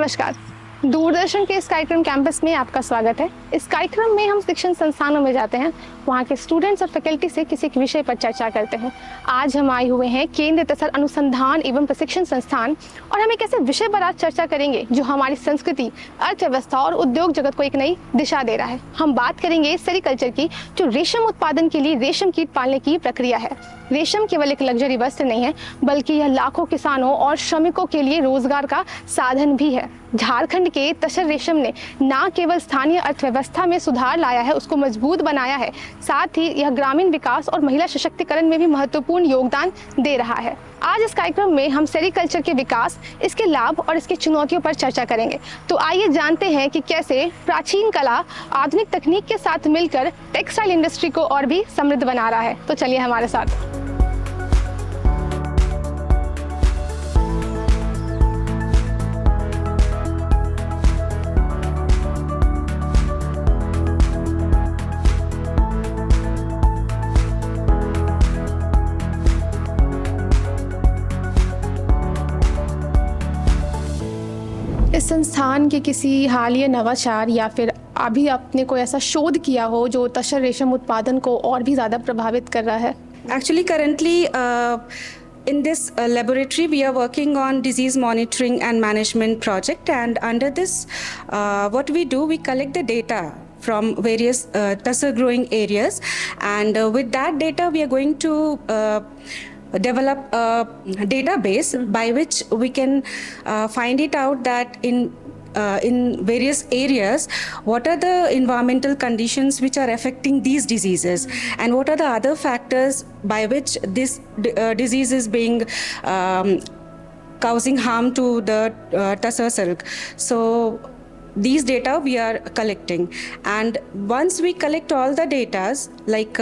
नमस्कार। दूरदर्शन के इस कार्यक्रम कैंपस में आपका स्वागत है। इस कार्यक्रम में हम शिक्षण संस्थानों में जाते हैं, वहाँ के स्टूडेंट्स और फैकल्टी से किसी एक विषय पर चर्चा करते हैं। आज हम आए हुए हैं केंद्रीय तसर अनुसंधान एवं प्रशिक्षण संस्थान और हम एक ऐसे विषय पर आज चर्चा करेंगे जो हमारी संस्कृति, अर्थव्यवस्था और उद्योग जगत को एक नई दिशा दे रहा है। हम बात करेंगे सेरीकल्चर की, जो रेशम उत्पादन के लिए रेशम कीट पालने की प्रक्रिया है। रेशम केवल एक लग्जरी वस्त्र नहीं है, बल्कि यह लाखों किसानों और श्रमिकों के लिए रोजगार का साधन भी है। झारखंड के तसर रेशम ने न केवल स्थानीय अर्थव्यवस्था में सुधार लाया है, उसको मजबूत बनाया है, साथ ही यह ग्रामीण विकास और महिला सशक्तिकरण में भी महत्वपूर्ण योगदान दे रहा है। आज इस कार्यक्रम में हम सेरीकल्चर के विकास, इसके लाभ और इसकी चुनौतियों पर चर्चा करेंगे। तो आइए जानते हैं कि कैसे प्राचीन कला आधुनिक तकनीक के साथ मिलकर टेक्सटाइल इंडस्ट्री को और भी समृद्ध बना रहा है। तो चलिए हमारे साथ। इस संस्थान के किसी हालिया नवाचार या फिर अभी आपने कोई ऐसा शोध किया हो जो तसर रेशम उत्पादन को और भी ज़्यादा प्रभावित कर रहा है? Actually, currently in this laboratory, we are working on disease monitoring and management project, and under this, what we do, we collect the data from various tussar growing areas, and with that data, we are going to develop a database by which we can find it out that in various areas what are the environmental conditions which are affecting these diseases, and what are the other factors by which this disease is being causing harm to the tussar silk. So these data we are collecting, and once we collect all the data, like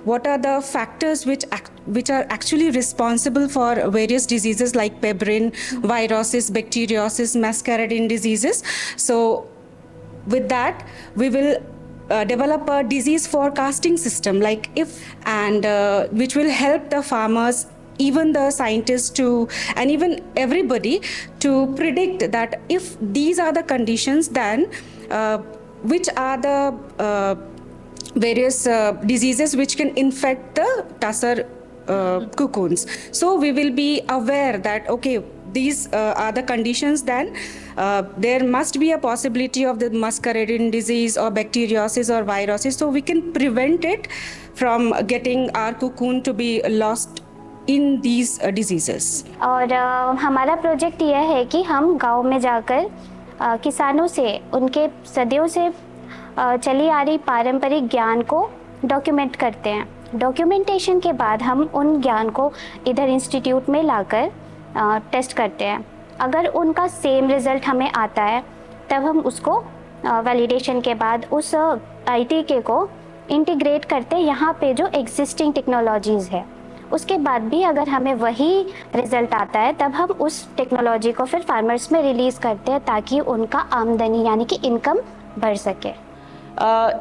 what are the factors which are actually responsible for various diseases like pebrine, virosis, bacteriosis, mascaradine diseases. So with that we will develop a disease forecasting system, like which will help the farmers, even the scientists and even everybody to predict that if these are the conditions, then which are the various diseases which can infect the tussar cocoons. So we will be aware that okay, these are the conditions, then there must be a possibility of the mascaradine disease or bacteriosis or virosis, so we can prevent it from getting our cocoon to be lost in these diseases. और हमारा project यह है कि हम गांव में जाकर किसानों से उनके सदियों से चली आ रही पारंपरिक ज्ञान को डॉक्यूमेंट करते हैं। डॉक्यूमेंटेशन के बाद हम उन ज्ञान को इधर इंस्टीट्यूट में लाकर टेस्ट करते हैं। अगर उनका सेम रिज़ल्ट हमें आता है, तब हम उसको वैलिडेशन के बाद उस आईटीके को इंटीग्रेट करते हैं यहाँ पे जो एग्जिस्टिंग टेक्नोलॉजीज़ है। उसके बाद भी अगर हमें वही रिज़ल्ट आता है, तब हम उस टेक्नोलॉजी को फिर फार्मर्स में रिलीज़ करते हैं ताकि उनका आमदनी यानी कि इनकम बढ़ सके।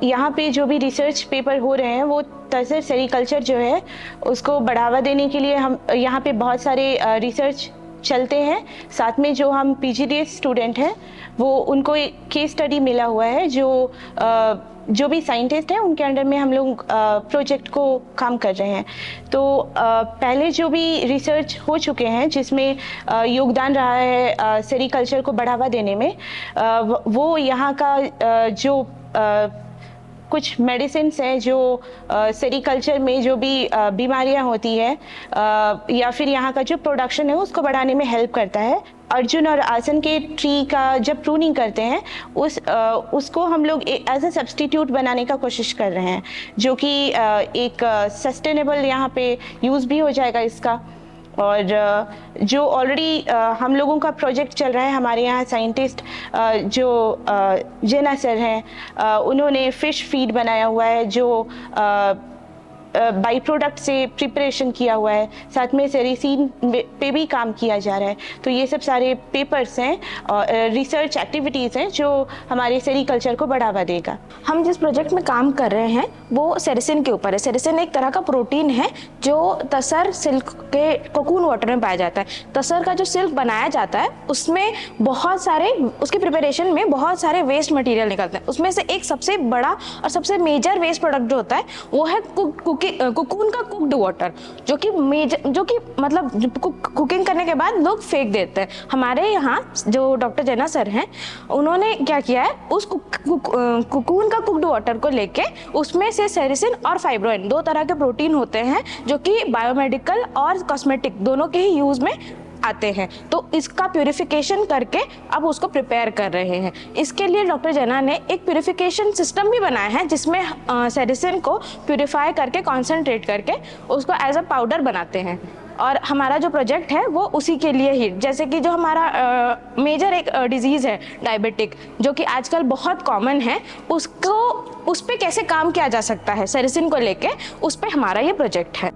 यहाँ पे जो भी रिसर्च पेपर हो रहे हैं वो तसर सेरीकल्चर जो है उसको बढ़ावा देने के लिए हम यहाँ पे बहुत सारे रिसर्च चलते हैं। साथ में जो हम पीजीडीएस स्टूडेंट हैं वो उनको एक केस स्टडी मिला हुआ है, जो भी साइंटिस्ट हैं उनके अंडर में हम लोग प्रोजेक्ट को काम कर रहे हैं। तो पहले जो भी रिसर्च हो चुके हैं जिसमें योगदान रहा है सेरीकल्चर को बढ़ावा देने में, वो यहाँ का जो कुछ मेडिसिन्स हैं जो सेरीकल्चर में जो भी बीमारियां होती है या फिर यहाँ का जो प्रोडक्शन है उसको बढ़ाने में हेल्प करता है। अर्जुन और आसन के ट्री का जब प्रूनिंग करते हैं उसको हम लोग एज ए सब्स्टिट्यूट बनाने का कोशिश कर रहे हैं, जो कि एक सस्टेनेबल यहाँ पे यूज़ भी हो जाएगा इसका। और जो ऑलरेडी हम लोगों का प्रोजेक्ट चल रहा है, हमारे यहाँ साइंटिस्ट जो जेना सर हैं, उन्होंने फ़िश फीड बनाया हुआ है जो बाई प्रोडक्ट से प्रिपरेशन किया हुआ है, साथ में सेरिसीन पे भी काम किया जा रहा है। तो ये सब सारे पेपर्स हैं और रिसर्च एक्टिविटीज़ हैं जो हमारे सेरिकल्चर को बढ़ावा देगा। हम जिस प्रोजेक्ट में काम कर रहे हैं वो सेरिसिन के ऊपर है। सेरिसिन एक तरह का प्रोटीन है जो तसर सिल्क के कोकून वाटर में पाया जाता है। तसर का जो सिल्क बनाया जाता है उसमें बहुत सारे, उसके प्रिपरेशन में बहुत सारे वेस्ट मटेरियल निकलते हैं। उसमें से एक सबसे बड़ा और सबसे मेजर वेस्ट प्रोडक्ट जो होता है वो है कोकून का कुक्ड वाटर, जो कि मतलब कुकिंग करने के बाद लोग फेंक देते हैं। हमारे यहाँ जो डॉक्टर जना सर हैं उन्होंने क्या किया है, उस कोकून का कुक्ड वाटर को लेके उसमें से सेरिसिन और फाइब्रोइन 2 तरह के प्रोटीन होते हैं जो कि बायोमेडिकल और कॉस्मेटिक दोनों के ही यूज में आते हैं। तो इसका प्यूरिफिकेशन करके अब उसको प्रिपेयर कर रहे हैं। इसके लिए डॉक्टर जना ने एक प्यूरिफिकेशन सिस्टम भी बनाया है जिसमें सेरिसिन को प्यूरिफाई करके कॉन्सेंट्रेट करके उसको एज अ पाउडर बनाते हैं। और हमारा जो प्रोजेक्ट है वो उसी के लिए ही, जैसे कि जो हमारा मेजर एक डिजीज़ है डायबिटिक, जो कि आजकल बहुत कॉमन है, उसको उस पर कैसे काम किया जा सकता है सेरिसिन को लेके, उस पर हमारा ये प्रोजेक्ट है।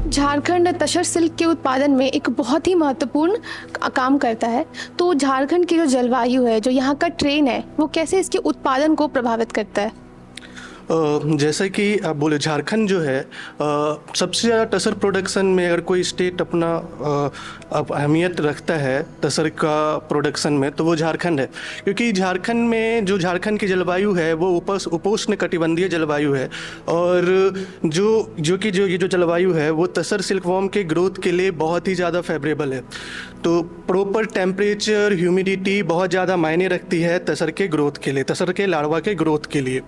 झारखंड तसर सिल्क के उत्पादन में एक बहुत ही महत्वपूर्ण काम करता है। तो झारखंड की जो जलवायु है, जो यहाँ का ट्रेन है, वो कैसे इसके उत्पादन को प्रभावित करता है? जैसे कि आप बोले, झारखंड जो है सबसे ज़्यादा तसर प्रोडक्शन में अगर कोई स्टेट अपना अहमियत रखता है तसर का प्रोडक्शन में, तो वो झारखंड है। क्योंकि झारखंड में जो झारखंड की जलवायु है वो उपोष्ण कटिबंधीय जलवायु है, और ये जो जलवायु है वो तसर सिल्कवॉर्म के ग्रोथ के लिए बहुत ही ज़्यादा फेवरेबल है। तो प्रॉपर टेम्परेचर, ह्यूमिडिटी बहुत ज़्यादा मायने रखती है तसर के ग्रोथ के लिए, तसर के लार्वा के ग्रोथ के लिए।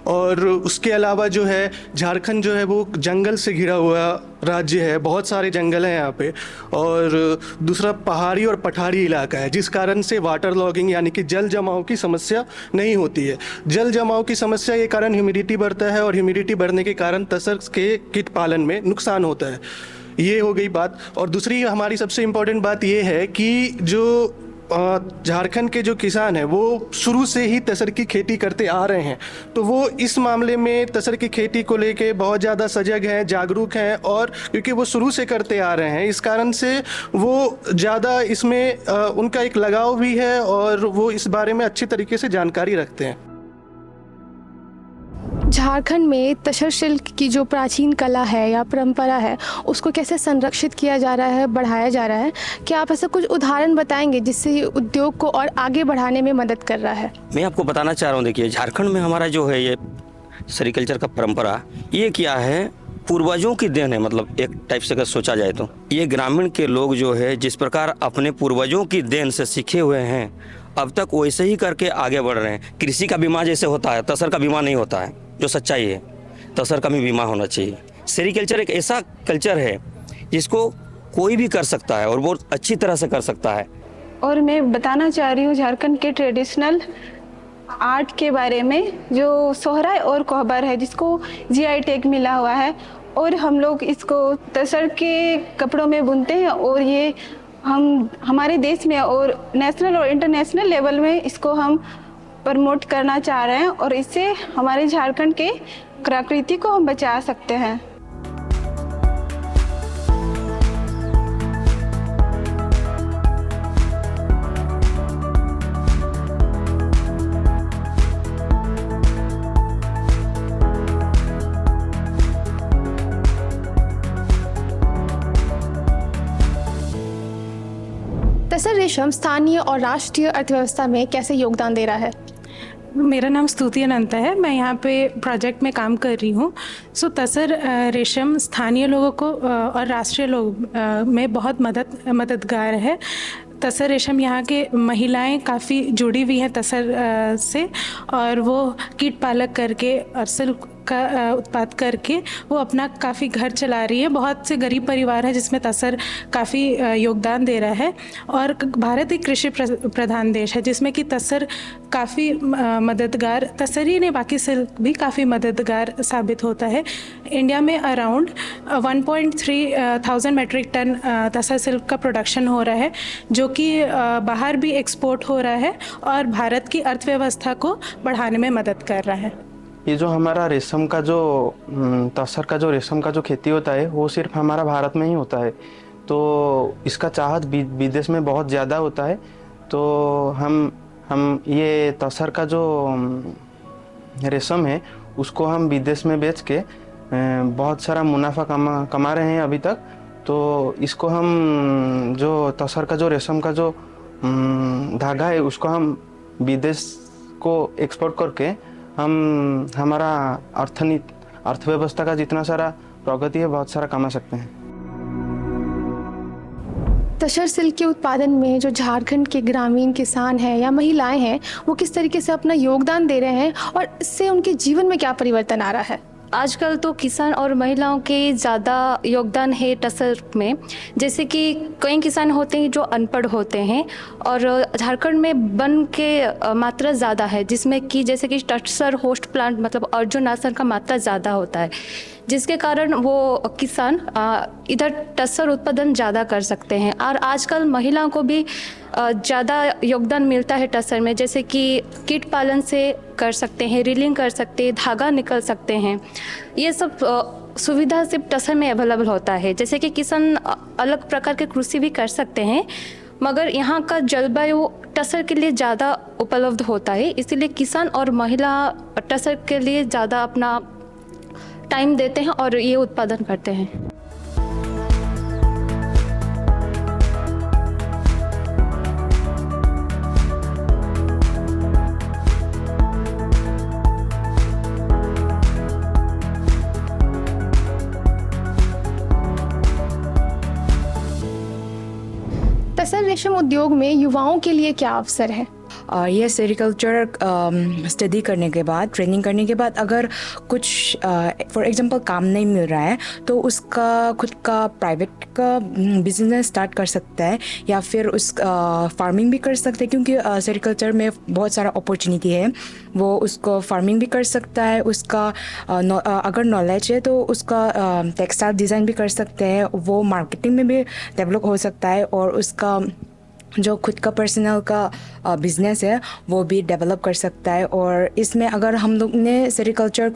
और उसके अलावा जो है झारखंड जो है वो जंगल से घिरा हुआ राज्य है, बहुत सारे जंगल हैं यहाँ पे। और दूसरा पहाड़ी और पठारी इलाका है, जिस कारण से वाटर लॉगिंग यानी कि जल जमाव की समस्या नहीं होती है। जल जमाव की समस्या के कारण ह्यूमिडिटी बढ़ता है, और ह्यूमिडिटी बढ़ने के कारण तसर के कीट पालन में नुकसान होता है। ये हो गई बात। और दूसरी हमारी सबसे इम्पोर्टेंट बात ये है कि जो झारखंड के जो किसान हैं वो शुरू से ही तसर की खेती करते आ रहे हैं, तो वो इस मामले में तसर की खेती को लेके बहुत ज़्यादा सजग हैं, जागरूक हैं। और क्योंकि वो शुरू से करते आ रहे हैं, इस कारण से वो ज़्यादा इसमें उनका एक लगाव भी है, और वो इस बारे में अच्छी तरीके से जानकारी रखते हैं। झारखंड में तसर सिल्क की जो प्राचीन कला है या परंपरा है, उसको कैसे संरक्षित किया जा रहा है, बढ़ाया जा रहा है? क्या आप ऐसा कुछ उदाहरण बताएंगे जिससे ये उद्योग को और आगे बढ़ाने में मदद कर रहा है? मैं आपको बताना चाह रहा हूँ, देखिए झारखंड में हमारा जो है ये सेरिकल्चर का परंपरा, ये क्या है, पूर्वजों की देन है। मतलब एक टाइप से अगर सोचा जाए तो ये ग्रामीण के लोग जो है जिस प्रकार अपने पूर्वजों की देन से सीखे हुए हैं, अब तक वैसे ही करके आगे बढ़ रहे हैं। कृषि का बीमा जैसे होता है, तसर का बीमा नहीं होता है, जो सच्चाई है। तसर का भी बीमा होना चाहिए। सेरिकल्चर एक ऐसा कल्चर है जिसको कोई भी कर सकता है और बहुत अच्छी तरह से कर सकता है। और मैं बताना चाह रही हूँ झारखंड के ट्रेडिशनल आर्ट के बारे में, जो सोहराय और कोहबर है, जिसको जीआई टैग मिला हुआ है। और हम लोग इसको तसर के कपड़ों में बुनते हैं, और ये हम हमारे देश में और नेशनल और इंटरनेशनल लेवल में इसको हम प्रमोट करना चाह रहे हैं, और इससे हमारे झारखंड के प्रकृति को हम बचा सकते हैं। तसर रेशम स्थानीय और राष्ट्रीय अर्थव्यवस्था में कैसे योगदान दे रहा है? मेरा नाम स्तुति अनंत है, मैं यहाँ पे प्रोजेक्ट में काम कर रही हूँ। तसर रेशम स्थानीय लोगों को और राष्ट्रीय लोग में बहुत मददगार है। तसर रेशम यहाँ के महिलाएं काफ़ी जुड़ी हुई हैं तसर से, और वो कीट पालक करके और सिल्क का उत्पाद करके वो अपना काफ़ी घर चला रही है। बहुत से गरीब परिवार है जिसमें तसर काफ़ी योगदान दे रहा है। और भारत एक कृषि प्रधान देश है जिसमें कि तसर काफ़ी मददगार, तसर ही नहीं बाकी सिल्क भी काफ़ी मददगार साबित होता है। इंडिया में अराउंड 1.3 मेट्रिक टन तसर सिल्क का प्रोडक्शन हो रहा है, जो कि बाहर भी एक्सपोर्ट हो रहा है और भारत की अर्थव्यवस्था को बढ़ाने में मदद कर रहा है। ये जो हमारा रेशम का जो तसर का जो रेशम का जो खेती होता है वो सिर्फ हमारा भारत में ही होता है, तो इसका चाहत विदेश में बहुत ज़्यादा होता है। तो हम ये तसर का जो रेशम है उसको हम विदेश में बेच के बहुत सारा मुनाफा कमा रहे हैं अभी तक। तो इसको हम जो तसर का जो रेशम का जो धागा है उसको हम विदेश को एक्सपोर्ट करके हम हमारा अर्थव्यवस्था का जितना सारा प्रगति है बहुत सारा कमा सकते हैं। तसर सिल्क के उत्पादन में जो झारखंड के ग्रामीण किसान हैं या महिलाएं हैं वो किस तरीके से अपना योगदान दे रहे हैं और इससे उनके जीवन में क्या परिवर्तन आ रहा है? आजकल तो किसान और महिलाओं के ज़्यादा योगदान है टसर में। जैसे कि कई किसान होते हैं जो अनपढ़ होते हैं और झारखंड में वन के मात्रा ज़्यादा है, जिसमें कि जैसे कि टसर होस्ट प्लांट मतलब अर्जुनासन का मात्रा ज़्यादा होता है, जिसके कारण वो किसान इधर टसर उत्पादन ज़्यादा कर सकते हैं। और आजकल महिलाओं को भी ज़्यादा योगदान मिलता है टसर में, जैसे कि कीट पालन से कर सकते हैं, रीलिंग कर सकते हैं, धागा निकल सकते हैं। ये सब सुविधा सिर्फ टसर में अवेलेबल होता है। जैसे कि किसान अलग प्रकार के कृषि भी कर सकते हैं, मगर यहाँ का जलवायु टसर के लिए ज़्यादा उपलब्ध होता है, इसीलिए किसान और महिला टसर के लिए ज़्यादा अपना टाइम देते हैं और ये उत्पादन करते हैं। तसर रेशम उद्योग में युवाओं के लिए क्या अवसर है? ये सेरिकल्चर स्टडी करने के बाद, ट्रेनिंग करने के बाद अगर कुछ फॉर एग्जांपल काम नहीं मिल रहा है तो उसका खुद का प्राइवेट का बिजनेस स्टार्ट कर सकता है, या फिर उस फार्मिंग भी कर सकते हैं, क्योंकि सेरिकल्चर में बहुत सारा अपॉर्चुनिटी है। वो उसको फार्मिंग भी कर सकता है, उसका अगर नॉलेज है तो उसका टेक्सटाइल डिज़ाइन भी कर सकते हैं, वो मार्केटिंग में भी डेवलप हो सकता है, और उसका जो खुद का पर्सनल का बिजनेस है वो भी डेवलप कर सकता है। और इसमें अगर हम लोग ने सेरिकल्चर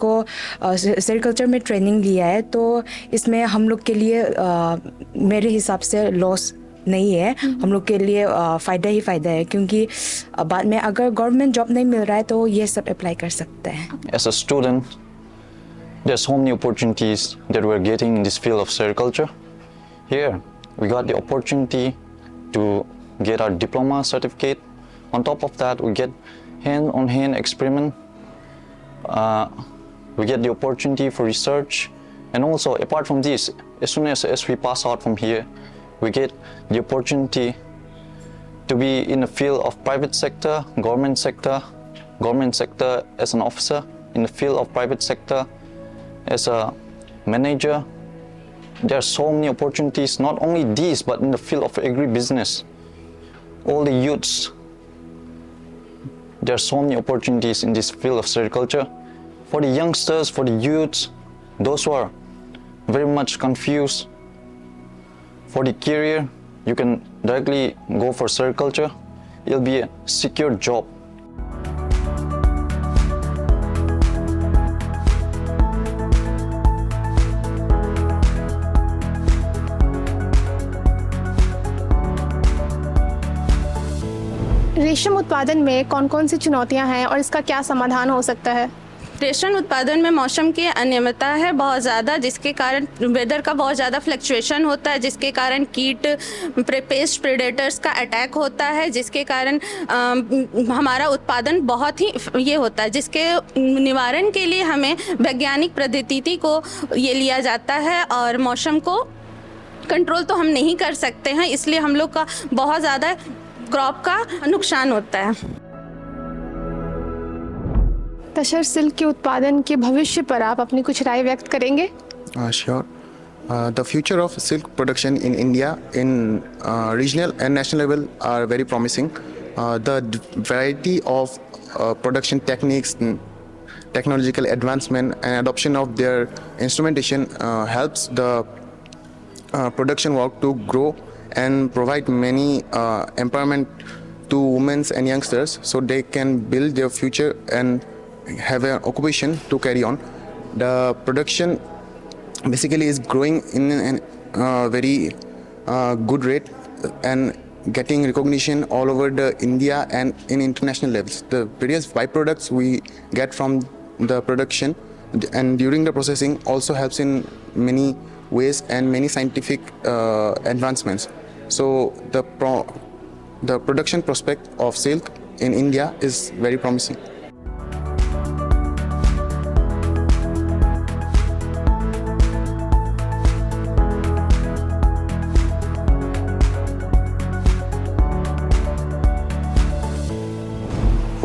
में ट्रेनिंग लिया है तो इसमें हम लोग के लिए मेरे हिसाब से लॉस नहीं है, हम लोग के लिए फ़ायदा ही फ़ायदा है, क्योंकि बाद में अगर गवर्नमेंट जॉब नहीं मिल रहा है तो ये सब अप्लाई कर सकते हैं। As a student, there are so many opportunities that we're getting in this field of sericulture. Here, we got the opportunity to get our diploma certificate. On top of that, we get hand-on-hand experiment. We get the opportunity for research, and also apart from this, as soon as we pass out from here, we get the opportunity to be in the field of private sector, government sector as an officer, in the field of private sector as a manager. There are so many opportunities, not only these, but in the field of agribusiness. All the youths, there are so many opportunities in this field of sericulture. For the youngsters, for the youths, those who are very much confused, for the career, you can directly go for sericulture. It'll be a secure job. रेशम उत्पादन में कौन कौन सी चुनौतियां हैं और इसका क्या समाधान हो सकता है? रेशम उत्पादन में मौसम की अनियमितता है बहुत ज़्यादा, जिसके कारण वेदर का बहुत ज़्यादा फ्लक्चुएशन होता है, जिसके कारण कीट पेस्ट प्रेडेटर्स का अटैक होता है, जिसके कारण हमारा उत्पादन बहुत ही ये होता है, जिसके निवारण के लिए हमें वैज्ञानिक पद्धति को ये लिया जाता है। और मौसम को कंट्रोल तो हम नहीं कर सकते हैं, इसलिए हम लोग का बहुत ज़्यादा क्रॉप का नुकसान होता है। तसर सिल्क के उत्पादन के भविष्य पर आप अपनी कुछ राय व्यक्त करेंगे? Sure. The future of silk production in India in regional and national level are very promising. The variety of production techniques, technological advancement and adoption of their instrumentation helps the production work to grow and provide many empowerment to women and youngsters so they can build their future and have an occupation to carry on. The production basically is growing in a very good rate and getting recognition all over the India and in international levels. The various byproducts we get from the production and during the processing also helps in many ways and many scientific advancements. So the production prospect of silk in India is very promising.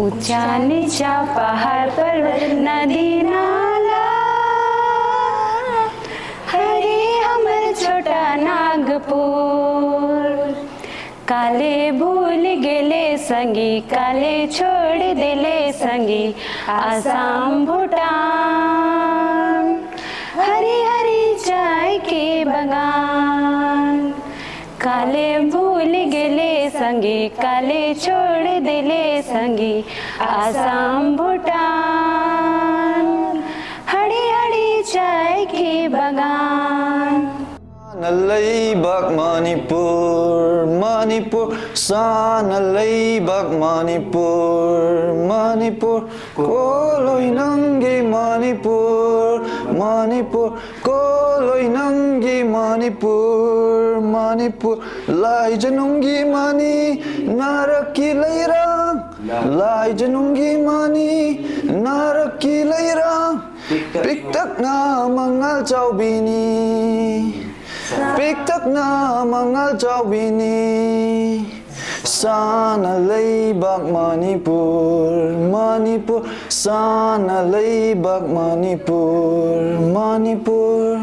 ऊंचा नीचा पहाड़ पर्वत नदी नाला हरे हमर छोटा नागपुर काले भूल गेले संगी काले छोड़ देले संगी आसाम भूटान हरी हरी चाय के बगान काले भूल गेले संगी काले छोड़ देले संगी आसाम भूटान हरी हरी चाय के बगान Sanalaybak Manipur, Manipur, Sanalaybak Manipur, Manipur, Koloy Nangi Manipur, Manipur, Koloy Nangi Manipur, Manipur, Lai Janungi Mani, Naraki Lairang, Lai Janungi Mani, Naraki Lairang, Piktak na mangal chau bini. Piktak na mangal chau bini Sanalaybak Manipur, Manipur, Sanalaybak Manipur, Manipur.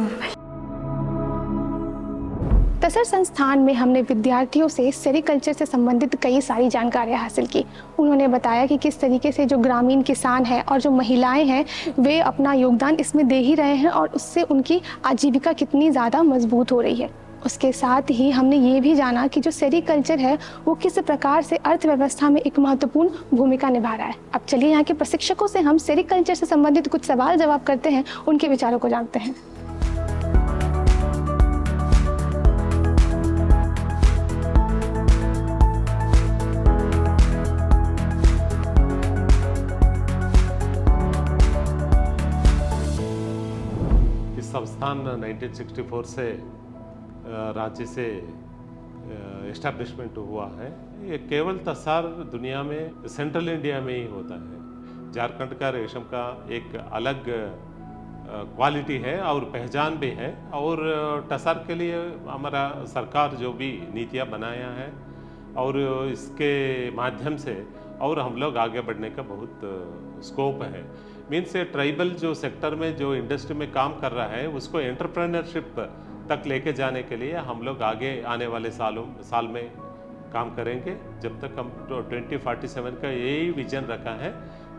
तसर संस्थान में हमने विद्यार्थियों से sericulture से संबंधित कई सारी जानकारियां हासिल की। उन्होंने बताया कि किस तरीके से जो ग्रामीण किसान हैं और जो महिलाएं हैं वे अपना योगदान इसमें दे ही रहे हैं और उससे उनकी आजीविका कितनी ज़्यादा मजबूत हो रही है। उसके साथ ही हमने ये भी जाना कि जो सेरिकल्चर है वो किस प्रकार से अर्थव्यवस्था में एक महत्वपूर्ण भूमिका निभा रहा है। अब चलिए यहाँ के प्रशिक्षकों से हम सेरिकल्चर से संबंधित कुछ सवाल जवाब करते हैं, उनके विचारों को जानते हैं। संस्थान 1964 से रांची से एस्टैब्लिशमेंट हुआ है। ये केवल तसार दुनिया में सेंट्रल इंडिया में ही होता है। झारखंड का रेशम का एक अलग क्वालिटी है और पहचान भी है और तसार के लिए हमारा सरकार जो भी नीतियाँ बनाया है और इसके माध्यम से और हम लोग आगे बढ़ने का बहुत स्कोप है। मीन्स ट्राइबल जो सेक्टर में जो इंडस्ट्री में काम कर रहा है उसको एंटरप्रेन्योरशिप तक लेके जाने के लिए हम लोग आगे आने वाले साल में काम करेंगे। जब तक हम 2047 का यही विजन रखा है,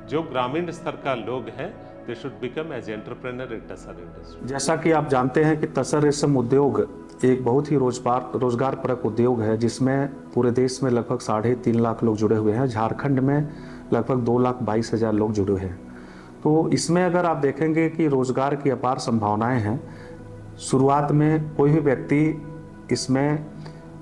जो ग्रामीण स्तर का लोग हैं they should become as entrepreneur in tasar industry. जैसा कि आप जानते हैं कि तसर रेशम उद्योग एक बहुत ही रोजगार परक उद्योग है जिसमें पूरे देश में लगभग 3.5 लाख लोग जुड़े हुए हैं। झारखंड में लगभग 2,22,000 लोग जुड़े हैं। तो इसमें अगर आप देखेंगे कि रोजगार की अपार संभावनाएं हैं। शुरुआत में कोई भी व्यक्ति इसमें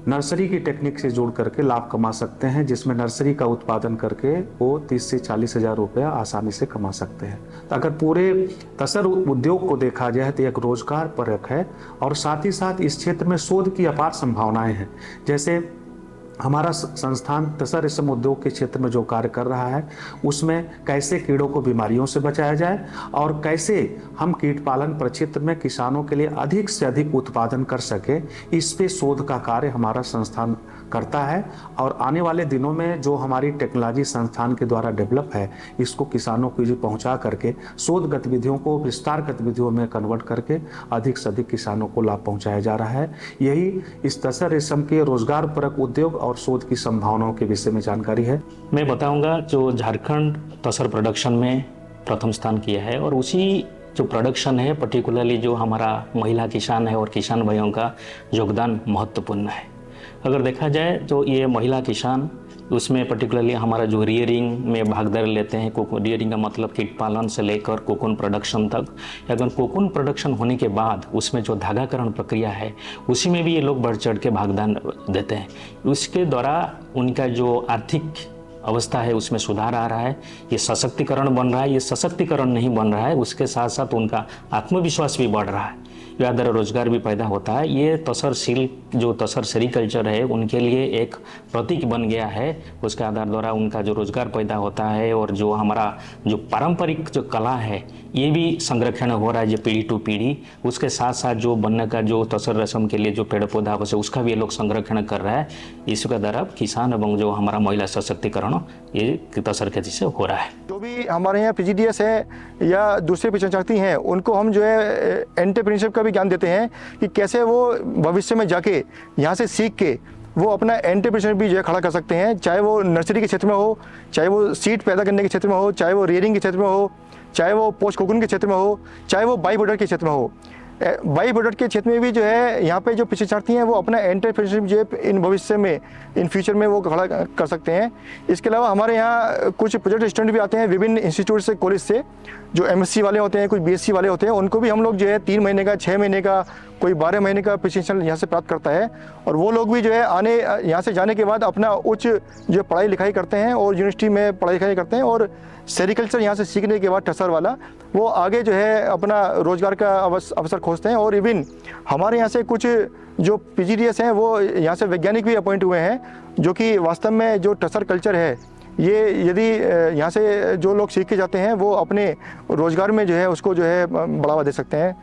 नर्सरी की टेक्निक से जोड़ करके लाभ कमा सकते हैं, जिसमें नर्सरी का उत्पादन करके वो 30 से 40 हज़ार रुपया आसानी से कमा सकते हैं। तो अगर पूरे तसर उद्योग को देखा जाए तो एक रोजगार परक है और साथ ही साथ इस क्षेत्र में शोध की अपार संभावनाएं हैं। जैसे हमारा संस्थान तसर रेशम उद्योग के क्षेत्र में जो कार्य कर रहा है उसमें कैसे कीड़ों को बीमारियों से बचाया जाए और कैसे हम कीट पालन प्रक्षेत्र में किसानों के लिए अधिक से अधिक उत्पादन कर सके, इस पे शोध का कार्य हमारा संस्थान करता है और आने वाले दिनों में जो हमारी टेक्नोलॉजी संस्थान के द्वारा डेवलप है इसको किसानों को पहुंचा करके शोध गतिविधियों को विस्तार गतिविधियों में कन्वर्ट करके अधिक से अधिक किसानों को लाभ पहुंचाया जा रहा है। यही इस तसर रेशम के रोजगार परक उद्योग और शोध की संभावनाओं के विषय में जानकारी है। मैं बताऊंगा जो झारखंड तसर प्रोडक्शन में प्रथम स्थान किया है और उसी जो प्रोडक्शन है पर्टिकुलरली जो हमारा महिला किसान है और किसान भाइयों का योगदान महत्वपूर्ण है। अगर देखा जाए तो ये महिला किसान उसमें पर्टिकुलरली हमारा जो रियरिंग में भागीदारी लेते हैं, रियरिंग का मतलब कीट पालन से लेकर कोकून प्रोडक्शन तक। अगर कोकून प्रोडक्शन होने के बाद उसमें जो धागाकरण प्रक्रिया है उसी में भी ये लोग बढ़ चढ़ के भागदान देते हैं। उसके द्वारा उनका जो आर्थिक अवस्था है उसमें सुधार आ रहा है, ये सशक्तिकरण बन रहा है। ये सशक्तिकरण नहीं बन रहा है, उसके साथ साथ उनका आत्मविश्वास भी बढ़ रहा है, या द्वारा रोजगार भी पैदा होता है। ये तसर सिल्क जो तसर सेरिकल्चर है उनके लिए एक प्रतीक बन गया है। उसके आधार द्वारा उनका जो रोजगार पैदा होता है और जो हमारा जो पारंपरिक जो कला है ये भी संरक्षण हो रहा है जो पीढ़ी टू पीढ़ी। उसके साथ साथ जो बनने का जो तसर रस्म के लिए जो पेड़ पौधा है उसका भी ये लोग संरक्षण कर रहा है। इसके द्वारा किसान एवं जो हमारा महिला सशक्तिकरण ये तसर खेती से हो रहा है। जो भी हमारे यहाँ PGDS है या दूसरे पिछड़ती हैं उनको हम जो है एंटरप्रेन्योरशिप का भी ज्ञान देते हैं कि कैसे वो भविष्य में जाके यहाँ से सीख के वो अपना एंटरप्रेन्योरशिप भी जो है खड़ा कर सकते हैं, चाहे वो नर्सरी के क्षेत्र में हो, चाहे वो सीड पैदा करने के क्षेत्र में हो, चाहे वो रियरिंग के क्षेत्र में हो, चाहे वो पोस्ट कोकून के क्षेत्र में हो, चाहे वो बाई प्रोडक्ट के क्षेत्र में हो। बाई प्रोडक्ट के क्षेत्र में भी जो है यहाँ पे जो पिछड़ार्थी हैं वो अपना एंटरप्रेन्योरशिप जो है इन भविष्य में इन फ्यूचर में वो खड़ा कर सकते हैं। इसके अलावा हमारे यहाँ कुछ प्रोजेक्ट स्टूडेंट भी आते हैं विभिन्न इंस्टीट्यूट से, कॉलेज से, जो MSc वाले होते हैं, कुछ BSc वाले होते हैं। उनको भी हम लोग जो है 3 महीने का, 6 महीने का, कोई 12 महीने का प्रशिक्षण यहाँ से प्राप्त करता है और वो लोग भी जो है आने यहाँ से जाने के बाद अपना उच्च जो पढ़ाई लिखाई करते हैं और यूनिवर्सिटी में पढ़ाई लिखाई करते हैं और सेरिकल्चर यहाँ से सीखने के बाद टसर वाला वो आगे जो है अपना रोजगार का अवसर खोजते हैं। और इवन हमारे यहाँ से कुछ जो PGDS हैं वो यहाँ से वैज्ञानिक भी अपॉइंट हुए हैं जो कि वास्तव में जो टसर कल्चर है ये यदि यहाँ से जो लोग सीख के जाते हैं वो अपने रोजगार में जो है उसको जो है बढ़ावा दे सकते हैं।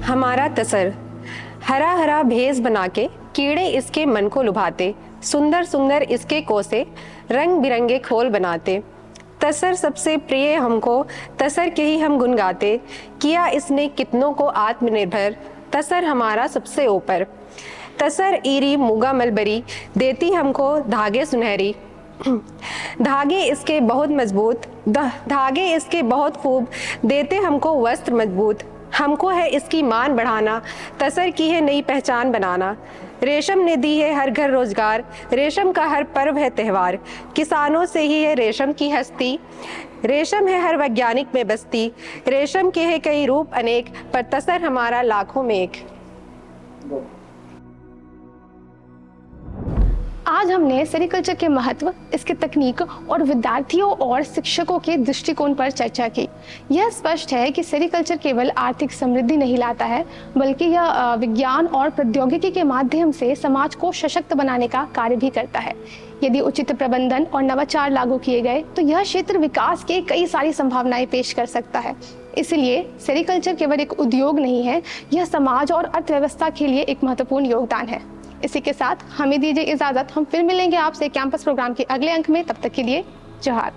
हमारा तसर हरा हरा भेस बना के कीड़े इसके मन को लुभाते, सुंदर सुंदर इसके कोसे रंग बिरंगे खोल बनाते। तसर सबसे प्रिय हमको, तसर के ही हम गुन गाते, किया इसने कितनों को आत्मनिर्भर, तसर हमारा सबसे ऊपर। तसर ईरी मुगा मलबरी देती हमको धागे सुनहरी, धागे इसके बहुत मजबूत, धागे इसके बहुत खूब देते हमको वस्त्र मजबूत। हमको है इसकी मान बढ़ाना, तसर की है नई पहचान बनाना। रेशम ने दी है हर घर रोजगार, रेशम का हर पर्व है त्यौहार। किसानों से ही है रेशम की हस्ती, रेशम है हर वैज्ञानिक में बस्ती। रेशम के है कई रूप अनेक, पर तसर हमारा लाखों में एक। आज हमने सेरिकल्चर के महत्व, इसके तकनीक और विद्यार्थियों और शिक्षकों के दृष्टिकोण पर चर्चा की। यह स्पष्ट है कि सेरिकल्चर केवल आर्थिक समृद्धि नहीं लाता है, बल्कि यह विज्ञान और प्रौद्योगिकी के माध्यम से समाज को सशक्त बनाने का कार्य भी करता है। यदि उचित प्रबंधन और नवाचार लागू किए गए तो यह क्षेत्र विकास के कई सारी संभावनाएं पेश कर सकता है। इसलिए सेरिकल्चर केवल एक उद्योग नहीं है, यह समाज और अर्थव्यवस्था के लिए एक महत्वपूर्ण योगदान है। इसी के साथ हमें दीजिए इजाज़त, हम फिर मिलेंगे आपसे कैंपस प्रोग्राम के अगले अंक में। तब तक के लिए जोहार।